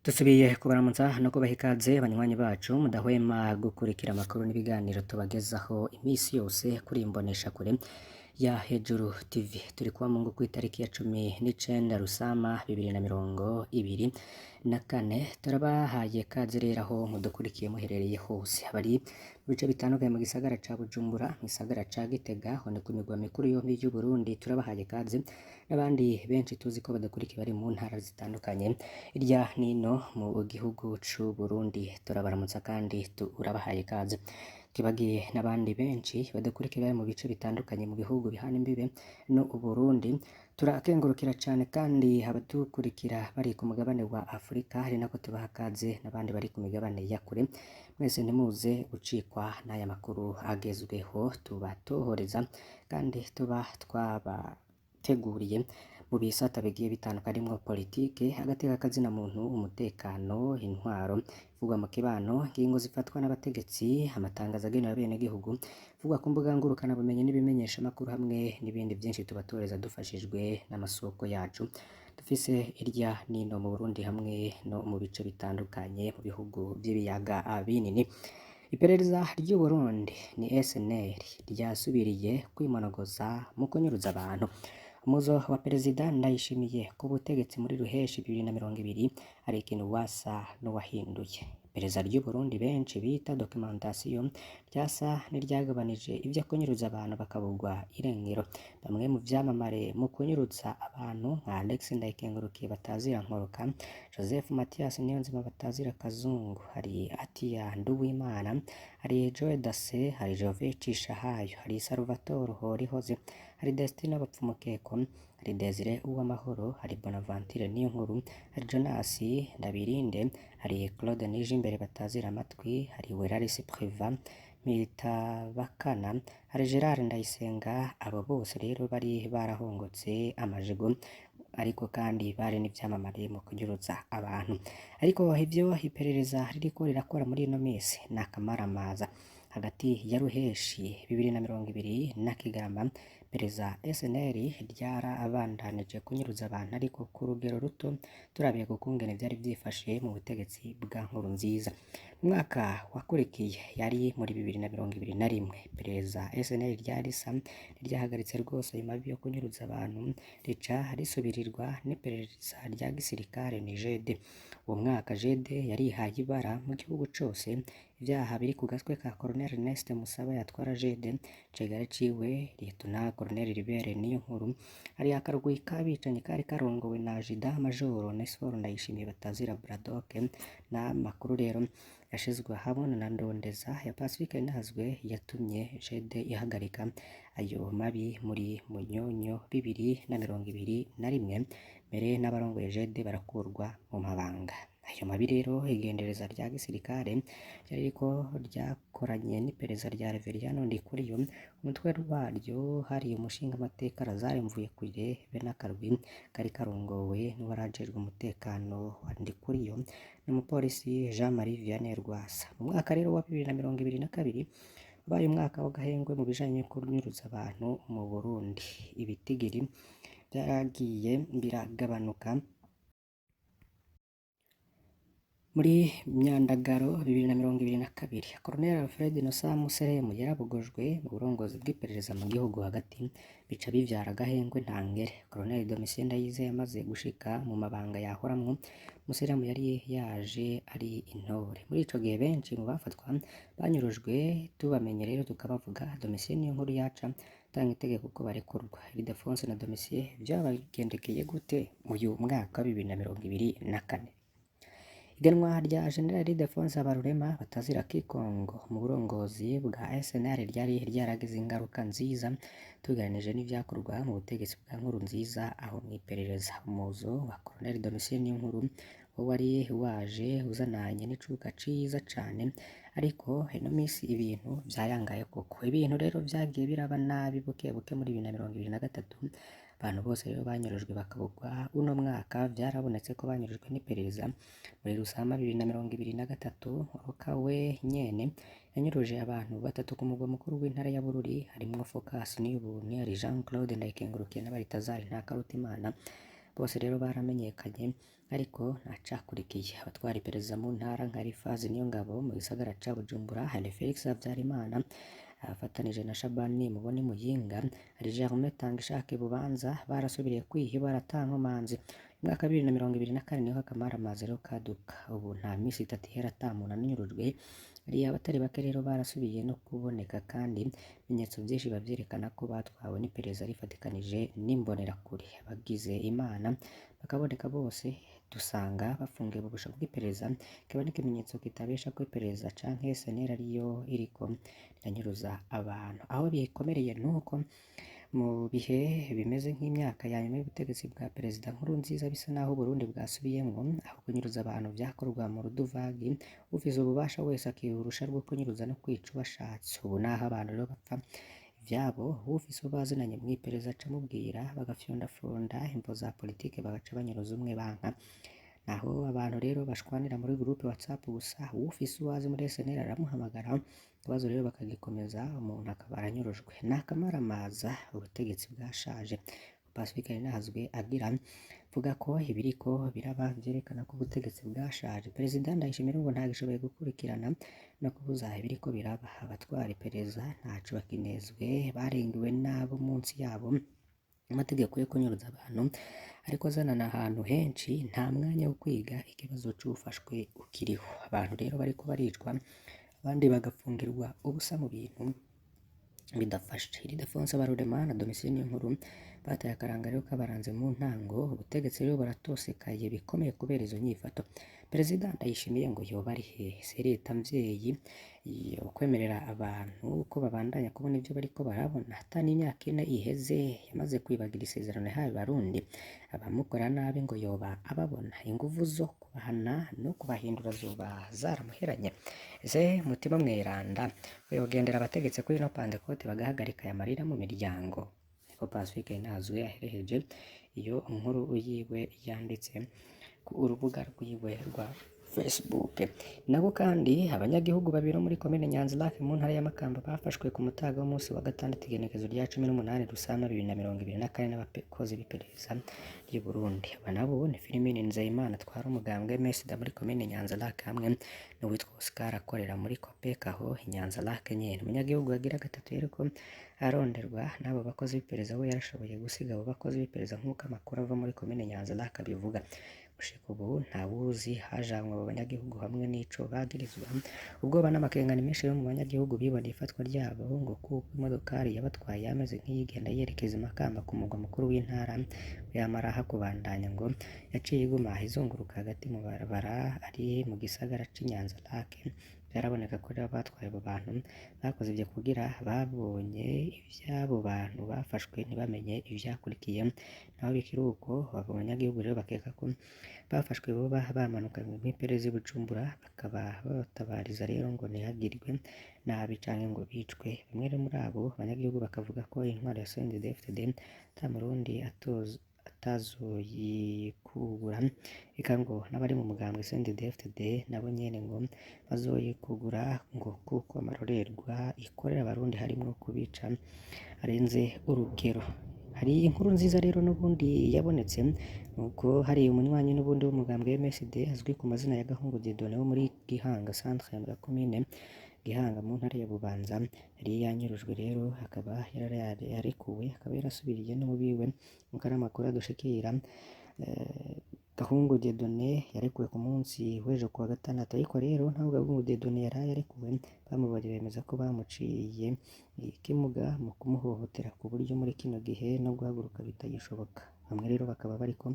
Dusubiye kubaramutsa no kubaha ikaze banywanyi bacu mudahwema gukurikira amakuru n'ibiganiro tubagezaho imisi yose kuri imbonesha kure ya Hejuru TV. Turi kuwa Mungu ku itariki ya 19 Rusama 2024. Turabahaye kaze rero aho mudukurikiye muherereye hose, bari mu bice bitandukanye mu gisagara ca Bujumbura, mu gisagara ca Gitega, hone ku migwa mikuru yombi y'u Burundi. Turabahaye kaze n'abandi benshi tuzi ko badukurikiye bari mu ntara zitandukanye irya nino mu gihugu c'u Burundi. Turabaramutsa kandi turabahaye kaze. Tibagiye n'abandi benshi badukurikiye bari mu bice bitandukanye mu bihugu bihana imbibe no Burundi. Turakengurukira cane kandi abadukurikira bari ku mugabane wa Afrika, hari nako tubaha kaze n'abandi bari ku migabane ya kure. Mwese ntimuze gucikwa n'aya makuru agezweho tubatohoreza kandi tuba twabateguriye mu bisata bigiye bitandukanye harimwo politike, agateka kazina muntu, umutekano, intwaro, vugwa mu kibano, ingingo zifatwa n'abategetsi, amatangazo agenewe abenegihugu, vugwa ku mbuga ngurukana bumenyi n'ibimenyesha makuru hamwe n'ibindi byinshi tubatoreza dufashijwe n'amasoko yacu dufise irya nino mu Burundi hamwe no mu bice bitandukanye mu bihugu by'ibiyaga binini. Iperereza ry'u Burundi ni SNL ryasubiriye kwimonogoza mu kunyuruza abantu. Umuzo wa Perezida Ndayishimiye ku butegetsi muri Ruheshi 2020 ari ikintu wasa n'uwahinduye. Iperereza ry'u Burundi benshi bita documentation ryasa n'iryagabanije ibyo kunyuruza abantu bakabugwa irengero. Bamwe mu vyamamare mu kunyuruza abantu nka Alex Ndayikengurukiye batazira Nkoroka, Joseph Mathias Niyonzima batazira Kazungu, hari Atiya Nduwimana, hari Joe Dase, hari Jove Cishahayo, hari Salvatore Horihoze, hari Destine Bapfumukeko, hari Desire Uwamahoro, hari Bonaventure Niyonkuru, hari Jonas Ndabirinde, hari Claude Nijimbere batazira amatwi, hari Weraris Priva Mitabakana, hari Gerard Ndayisenga. Abo bose rero bari barahongotse amajigo, ariko kandi bari n'ivyamamare mu kunyuruza abantu. Ariko ivyo iperereza ririko rirakora muri ino misi n'akamaramaza. Hagati ya Ruheshi 2020 na Kigarama, pereza SNL ryara abandanije kunyuruza abantu ariko ku rugero ruto turabiye gukungene vyari vyifashe mu butegetsi bwa Nkurunziza. Umwaka wakurikiye yari muri 2021, pereza SNL ryarisa ryahagaritse rwose imabi yo kunyuruza abantu, rica risubirirwa n'iperereza rya gisirikare ni JD. Uwo mwaka JD yarihaye ibara mu gihugu cose ivyaha biri ku gatwe ka Colonel Ernest Musaba yatwara JD, cegera ciwe Lieutenant Colonel Libere Niyonkuru. Hari akarwi kabicanyi kari karongowe na Jida Major Nesfor Ndayishimiye batazira Braddock. Na makuru rero yashizwe hamwe na ndondeza ya Pacifique Nahazwe yatumye JD ihagarika ayo mabi muri Munyonyo 2021, mbere n'abarongoye JD barakurwa mu mabanga. Ayo mabi rero igendereza rya gisirikare ryariko ryakoranye n'iperereza rya Reveriyano Ndikuriyo, umutwe waryo hari umushinga amateka Lazare Mvuyekure be n'akarwi kari karongowe n'uwarajejwe umutekano wa Ndikuriyo n'umupolisi Jean Marie Vianney Rwasa. Mu mwaka rero wa 2022 wabaye umwaka w'agahengwe mu bijanye no kunyuruza abantu mu Burundi. Ibitigiri byaragiye biragabanuka. Muri Myandagaro 2022, Colonel Alfred Innocent Museremu yarabugojwe mu burongozi bw'iperereza mu gihugu hagati, bica bivyara agahengwe ntangere. Colonel Domitien Ndayizeye amaze gushika mu mabanga yahoramwo, Museremu yari yaje ari intore. Muri ico gihe benshi mu bafatwa banyurujwe, tubamenye rero tukabavuga Domitien Niyonkuru yaca tanga itegeko ko barekurwa. Ildefonse na Domitien vyabagendekeye gute uyu mwaka wa 2024? Igenwa rya General Ildefonse Habarurema batazira Kikongo mu burongozi bwa SNL ryari ryaragize ingaruka nziza tuganije n'ivyakorwa mu butegetsi bwa Nkurunziza. Aho mwiperereza umuzo wa Colonel Domitien Niyonkuru wari waje uzananye n'icuka ciza cane, ariko ino misi ibintu vyayangaye koko. Ibintu rero vyagiye biraba nabi buke buke muri 2023. Abantu bose rero banyurujwe bakabugwa uno mwaka. Vyarabonetse ko banyurujwe n'iperereza muri Rusama 2023. Roka we nyene yanyuruje abantu batatu ku mugwa mukuru w'intara ya Bururi, harimwo Focus Niyubuntu, hari Jean Claude Ndayikengurukiye n'Abaritazari Ntakarutimana. Bose rero baramenyekanye ariko ntacakurikiye. Abatwara iperereza mu ntara nka Elifazi Niyongabo mu gisagara ca Bujumbura, hari Felix Havyarimana afatanije na Shabani Muboni Muyinga, hari Germain Tangishaka Bubanza barasubiriye kwihibara ata nkomanzi. Umwaka wa 2024 niho akamaramaza rero kaduka. Ubu nta misi itatu ihera ata muntu anyurujwe. Hari abatari bake rero barasubiye no kuboneka, kandi ibimenyetso byinshi bavyerekana ko batwawe n'iperereza rifatikanije n'imbonerakure. Abagize Imana bakaboneka bose dusanga bafungiye mu busho bw'iperereza, kikaba n'ikimenyetso kitabesha ko iperereza canke SNL ariyo iriko iranyuruza abantu. Aho bikomereye nuko mu bihe bimeze nk'imyaka ya nyuma y'ubutegetsi bwa Perezida Nkurunziza bisa naho Burundi bwasubiyemwo, aho kunyuruza abantu vyakorwa mu ruduvagi, ufise ububasha wese akiha urusha rwo kunyuruza no kwica uwashatse. Ubu naho abantu rero bapfa ivyabo, ufise uwo bazinanye mw'iperereza acamubwira, bagafyondafyonda imvo za politike bagaca banyuruza umwe banka. Naho abantu rero bashwanira muri groupe WhatsApp gusa, ufise uwazi muri SNL aramuhamagara, ikibazo rero bakagikomeza, umuntu akaba aranyurujwe. N'akamaramaza, ubutegetsi bwashaje. Pacifique Ninahazwe agira vuga ko ibiriko biraba vyerekana ko ubutegetsi bwashaje. Perezida Ndayishimiye ngo ntagishoboye gukurikirana no kubuza ibiriko biraba. Abatwara iperereza ntaco bakinezwe, barengewe n'abo munsi yabo amategeko yo kunyuruza abantu, ariko azanana ahantu henshi nta mwanya wo kwiga ikibazo c'ufashwe ukiriho. Abantu rero bariko baricwa, abandi bagafungirwa ubusa mu bintu bidafashe. Ildefonse Barurema na Domitien Niyonkuru bataye akaranga rero kabaranze mu ntango. Ubutegetsi rero buratosekaye bikomeye kubera izo nyifato. Perezida Ndayishimiye ngo yoba ari hehe? Se leta mvyeyi kwemerera abantu ko babandanya kubona ivyo bariko barabona ata n'imyaka ine iheze yamaze kwibagira isezerano yahaye Barundi? Abamukora nabi ngo yoba ababona? Inguvu zo kubahana no kubahindura zoba zaramuheranye? Ese mutima mweranda yogendera abategetsi kuri no Pentecote bagahagarika aya marira mu miryango? Niko Pacifique Ninahazwe yahereheje iyo nkuru yiwe yanditse ku urubuga rwiwe rwa Facebook. Nabo kandi abanyagihugu babiri muri komine Nyanza-Lac mu ntara ya Makamba bafashwe ku mutaga w'umunsi wa gatandatu igenekezo rya 18 Rusama 2024 n'abakozi b'iperereza ry'u Burundi. Aba nabo ni Filimini Nzeyimana atwara umugambwe MSD muri komine Nyanza-Lac hamwe n'uwitwa Oscar akorera muri Copec aho Nyanza-Lac nyene. Umunyagihugu agira gatatu rero ko aronderwa n'abo bakozi b'iperereza, we yarashoboye gusiga abo bakozi b'iperereza nk'uko amakuru ava muri komine Nyanza-Lac abivuga. Gushika ubu ntawuzi hajanwe abo banyagihugu hamwe n'ico bagirizwa. Ubwoba n'amakengane menshi yo mu banyagihugu biboneye ifatwa ryabo, ngo kuko imodokari yabatwaye yameze nk'iyigenda yerekeza i Makamba ku mugwa mukuru w'intara, yamara hakubandanya ngo yaciye iguma izunguruka hagati mu barabara ari mu gisagara c'i Nyanza-Lac. Byaraboneka ko rero batwaye abo bantu bakoze ivyo kugira babonye ivy'abo bantu bafashwe ntibamenye ivyakurikiye. Naho bikiri uko, abo banyagihugu rero bakeka ko bafashwe boba bamanukanywe mw'iperereza i Bujumbura, bakaba babatabariza rero ngo ntihagirwe nabi canke ngo bicwe. Bamwe rero muri abo banyagihugu bakavuga ko intwaro ya CNDD-FDD ata murundi atazoyikugura, eka ngo n'abari mu mugambwe CNDD-FDD nabo nyene ngo bazoyikugura, ngo kuko amarorerwa ikorera abarundi harimwo kubica arenze urugero. Hari inkuru nziza rero n'ubundi yabonetse, nuko hari umunywanyi n'ubundi w'umugambwe MSD azwi ku mazina ya Gahungu Dieudonné wo muri Gihanga centre ya komine Gihanga mu ntara ya Bubanza, yari yanyurujwe rero akaba yararekuwe, akaba yarasubiriye no mubiwe. Nuko ari amakuru adushikira. Gahungu Dieudonné yarekuwe ku munsi w'ejo kuwa gatandatu, ariko rero ntabwo Gahungu Dieudonné yari yarekuwe, bamubonye bemeza ko bamuciye ikimuga mu kumuhohotera ku buryo muri kino gihe no guhaguruka bitagishoboka. Bamwe rero bakaba bariko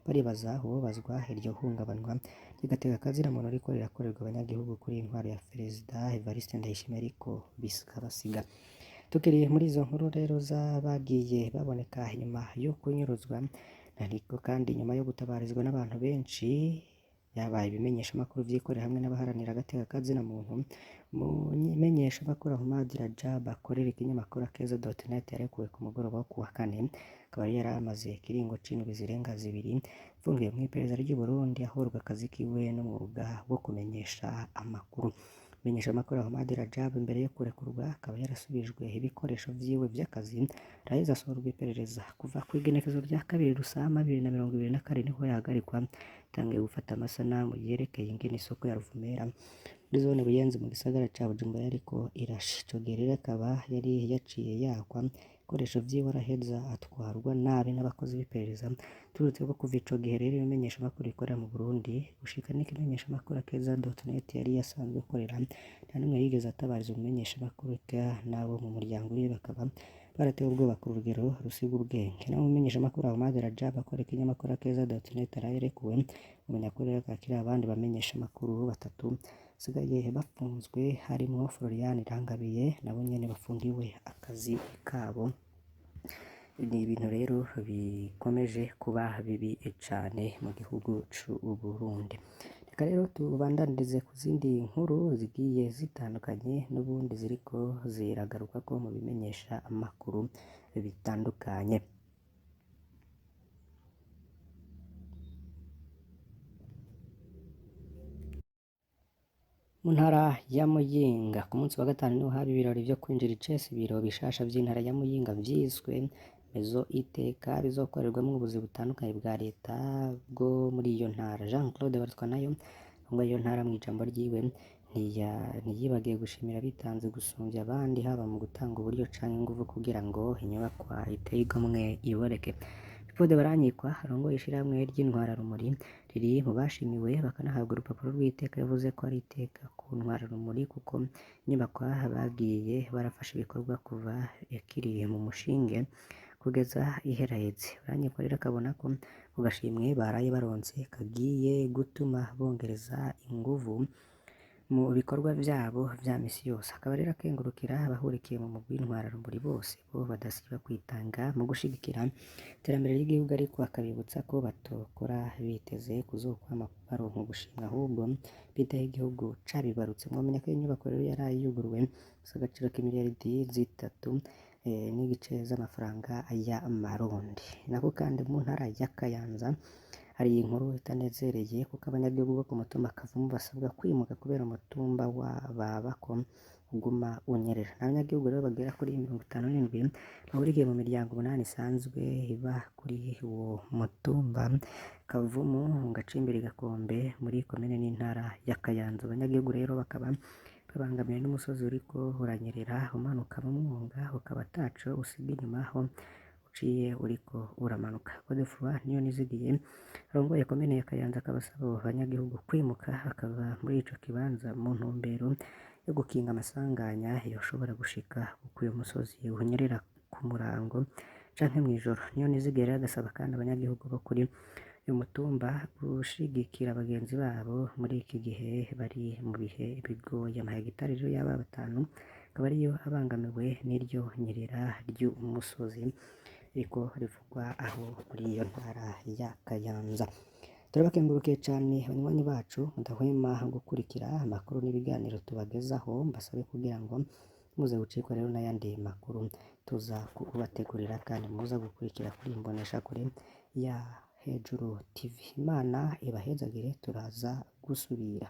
baribaza ububazwa iryo hungabanywa ry'agatekakazina muntu riko rirakorerwa abanyagihugu kuri intwaro ya Perezida Evariste Ndayishimiye, ariko bikabasiga. Tukiri muri izo nkuru rero z'abagiye baboneka nyuma yo kunyuruzwa, ariko kandi nyuma yo gutabarizwa n'abantu benshi, yabaye ibimenyeshamakuru vyikorera hamwe n'abaharanira agatekakazina muntu. Umumenyeshamakuru Ahmad Rajab akorera ikinyamakuru Akeza.net yarekuwe ku mugoroba wo kuwa kane, akaba yari amaze ikiringo c'indwi zirenga zibiri afungiwe mw'iperereza ry'u Burundi, ahorwa akazi kiwe n'umwuga wo kumenyesha amakuru. Umumenyeshamakuru Ahmad Rajab mbere yo kurekurwa akaba yarasubijwe ibikoresho vyiwe vy'akazi, araheza asohorwa iperereza. Kuva kw'igenekezo rya 2 Rusama 2024 niho yahagarikwa batangiye gufata amasanamu yerekeye ingene isoko ya Ruvumera muri zone Buyenzi mu gisagara ca Bujumbura yariko irasha. Ico gihe rero akaba yari yaciye yakwa ibikoresho vyiwe araheza atwarwa nabi n'abakozi b'iperereza. Turutse ko kuva ico gihe rero ibimenyeshamakuru bikorera mu Burundi gushika n'ikimenyeshamakuru Akeza.net yari yasanzwe akorera nta n'umwe yigeze atabariza umumenyeshamakuru eka n'abo mu muryango wiwe bakaba baratewe ubwoba ku rugero rusiga ubwenge. Naho umumenyeshamakuru Ahmad Rajab akorera ikinyamakuru Akeza.net yararekuwe. Umunyakuri rero akakira abandi bamenyeshamakuru batatu basigaye bafunzwe harimwo Florian Irangabiye nabo nyene bafungiwe akazi kabo. Ni ibintu rero bikomeje kuba bibi cane mu gihugu c'u Burundi. Reka rero tubandanirize ku zindi nkuru zigiye zitandukanye n'ubundi ziriko ziragarukako mu bimenyesha amakuru bitandukanye. Mu ntara ya Muyinga ku munsi wa gatanu niho haba ibirori vyo kwinjira icese ibiro bishasha vy'intara ya Muyinga vyiswe Mezo Iteka bizokorerwamwo ubuzi butandukanye bwa leta bwo muri iyo ntara. Jean Claude Barutwanayo ngo iyo ntara mw'ijambo ryiwe ntiyibagiye gushimira bitanze gusumvya abandi haba mu gutanga uburyo canke inguvu kugira ngo inyubakwa iteye igomwe iboreke. Claude Baranyikwa arongoye ishirahamwe ry'intwararumuri riri mu bashimiwe bakanahabwa urupapuro rw'iteka yavuze ko ari iteka ku ntwararumuri kuko inyubakwa bagiye barafasha ibikorwa kuva ikiri mu mushinge kugeza iheraheze. Baranyikwa rero akabona ko ku gashimwe baraye baronse kagiye gutuma bongereza inguvu mu bikorwa vyabo vya misi yose. Akaba rero akengurukira abahurikiye mu mugwi w'intwararumuri bose bo badasiba kwitanga mu gushigikira iterambere ry'igihugu, ariko akabibutsa ko batokora biteze kuzokwama baronka ugushimwa ahubwo bitaho igihugu cabibarutse. Mwomenya ko iyo nyubako rero yaraye yuguruwe ifise agaciro k'imiliyaridi zitatu n'igice z'amafaranga y'amarundi. Nako kandi mu ntara ya Kayanza hari inkuru itanezereye kuko abanyagihugu bo ku mutumba Kavumu basabwa kwimuka kubera umutumba wababako uguma unyerera. Abanyagihugu rero bagera kuri 57 bahurikiye mu miryango 8 isanzwe iba kuri uwo mutumba Kavumu mu gacimbiri Gakombe muri komine n'intara ya Kayanza. Abanyagihugu rero bakaba babangamiwe n'umusozi uriko uranyerera umanuka mu mwonga ukaba ataco usiga inyuma aho uciye uriko uramanuka. Godefroid Niyonizigiye arongoye komine ya Kayanza akabasaba abo banyagihugu kwimuka bakava muri ico kibanza mu ntumbero yo gukinga amasanganya yoshobora gushika kuko uyo musozi unyerera ku murango canke mw'ijoro. Niyonizigiye rero agasaba kandi abanyagihugu bo kuri uyu mutumba gushigikira bagenzi babo muri iki gihe bari mu bihe bigoye. Amahegitari rero yaba 5 akaba ariyo abangamiwe n'iryo nyerera ry'umusozi riko rivugwa aho muri iyo ntara ya Kayanza. Turabakengurukiye cane banywanyi bacu mudahwema gukurikira amakuru n'ibiganiro tubagezaho. Mbasabe kugira ngo muze gucikwa rero n'ayandi makuru tuza kubategurira kandi muza gukurikira kuri imboneshakure ya Hejuru TV. Imana ibahezagire, turaza gusubira.